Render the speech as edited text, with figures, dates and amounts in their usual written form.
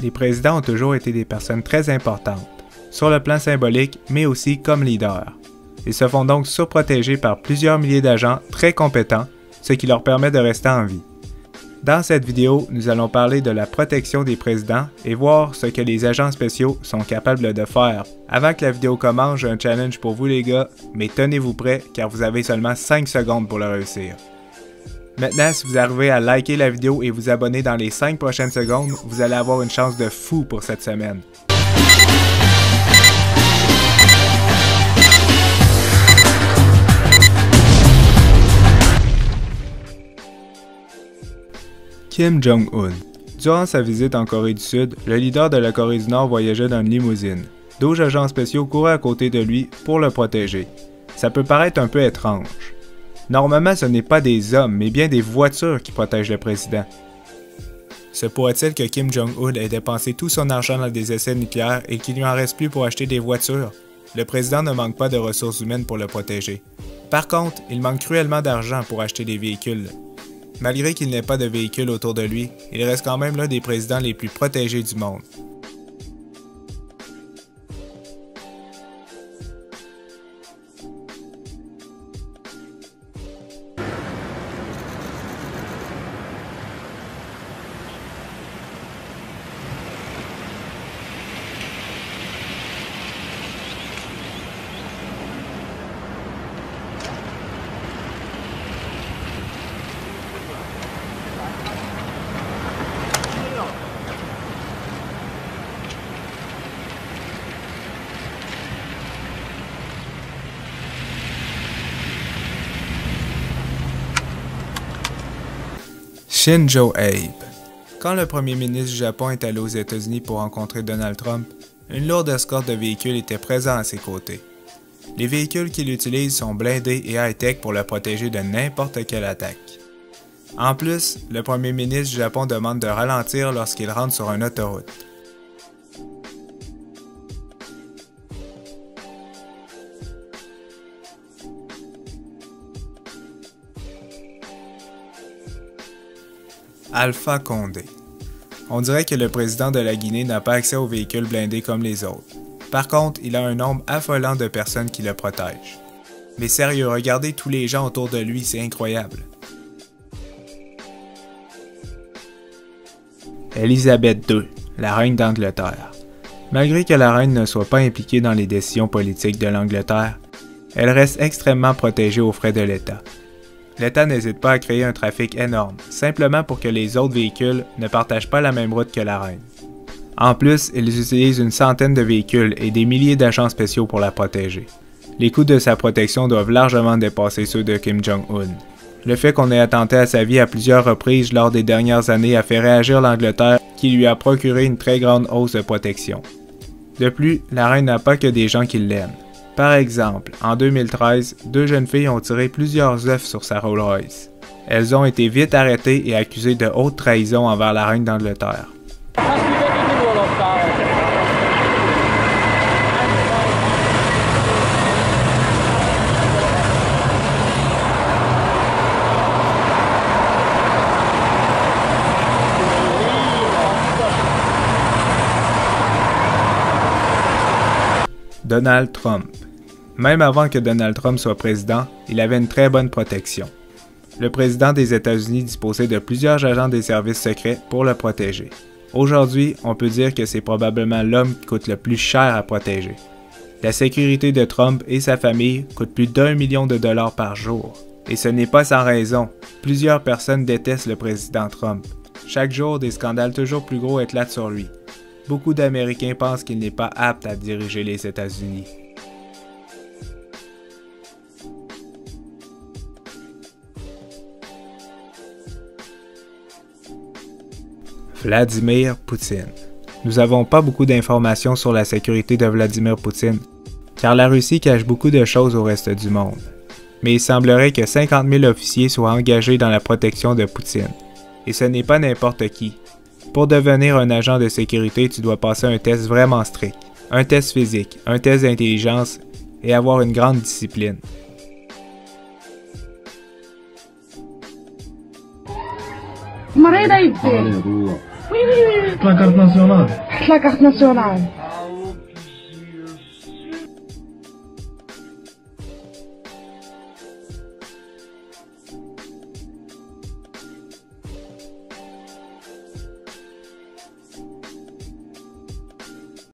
les présidents ont toujours été des personnes très importantes, sur le plan symbolique, mais aussi comme leaders. Ils se font donc surprotéger par plusieurs milliers d'agents très compétents, ce qui leur permet de rester en vie. Dans cette vidéo, nous allons parler de la protection des présidents et voir ce que les agents spéciaux sont capables de faire. Avant que la vidéo commence, j'ai un challenge pour vous les gars, mais tenez-vous prêts car vous avez seulement 5 secondes pour le réussir. Maintenant, si vous arrivez à liker la vidéo et vous abonner dans les 5 prochaines secondes, vous allez avoir une chance de fou pour cette semaine. Kim Jong-un. Durant sa visite en Corée du Sud, le leader de la Corée du Nord voyageait dans une limousine. 12 agents spéciaux couraient à côté de lui pour le protéger. Ça peut paraître un peu étrange. Normalement, ce n'est pas des hommes, mais bien des voitures qui protègent le président. Se pourrait-il que Kim Jong-un ait dépensé tout son argent dans des essais nucléaires et qu'il lui en reste plus pour acheter des voitures? Le président ne manque pas de ressources humaines pour le protéger. Par contre, il manque cruellement d'argent pour acheter des véhicules. Malgré qu'il n'ait pas de véhicules autour de lui, il reste quand même l'un des présidents les plus protégés du monde. Shinzo Abe. Quand le premier ministre du Japon est allé aux États-Unis pour rencontrer Donald Trump, une lourde escorte de véhicules était présente à ses côtés. Les véhicules qu'il utilise sont blindés et high-tech pour le protéger de n'importe quelle attaque. En plus, le premier ministre du Japon demande de ralentir lorsqu'il rentre sur une autoroute. Alpha Condé. On dirait que le président de la Guinée n'a pas accès aux véhicules blindés comme les autres. Par contre, il a un nombre affolant de personnes qui le protègent. Mais sérieux, regardez tous les gens autour de lui, c'est incroyable. Élisabeth II, la reine d'Angleterre. Malgré que la reine ne soit pas impliquée dans les décisions politiques de l'Angleterre, elle reste extrêmement protégée aux frais de l'État. L'État n'hésite pas à créer un trafic énorme, simplement pour que les autres véhicules ne partagent pas la même route que la reine. En plus, ils utilisent une centaine de véhicules et des milliers d'agents spéciaux pour la protéger. Les coûts de sa protection doivent largement dépasser ceux de Kim Jong-un. Le fait qu'on ait attenté à sa vie à plusieurs reprises lors des dernières années a fait réagir l'Angleterre, qui lui a procuré une très grande hausse de protection. De plus, la reine n'a pas que des gens qui l'aiment. Par exemple, en 2013, 2 jeunes filles ont tiré plusieurs œufs sur sa Rolls-Royce. Elles ont été vite arrêtées et accusées de haute trahison envers la reine d'Angleterre. Donald Trump. Même avant que Donald Trump soit président, il avait une très bonne protection. Le président des États-Unis disposait de plusieurs agents des services secrets pour le protéger. Aujourd'hui, on peut dire que c'est probablement l'homme qui coûte le plus cher à protéger. La sécurité de Trump et sa famille coûte plus d'1 million de dollars par jour. Et ce n'est pas sans raison. Plusieurs personnes détestent le président Trump. Chaque jour, des scandales toujours plus gros éclatent sur lui. Beaucoup d'Américains pensent qu'il n'est pas apte à diriger les États-Unis. Vladimir Poutine. Nous n'avons pas beaucoup d'informations sur la sécurité de Vladimir Poutine, car la Russie cache beaucoup de choses au reste du monde. Mais il semblerait que 50 000 officiers soient engagés dans la protection de Poutine. Et ce n'est pas n'importe qui. Pour devenir un agent de sécurité, tu dois passer un test vraiment strict, un test physique, un test d'intelligence et avoir une grande discipline. La carte nationale. La carte nationale.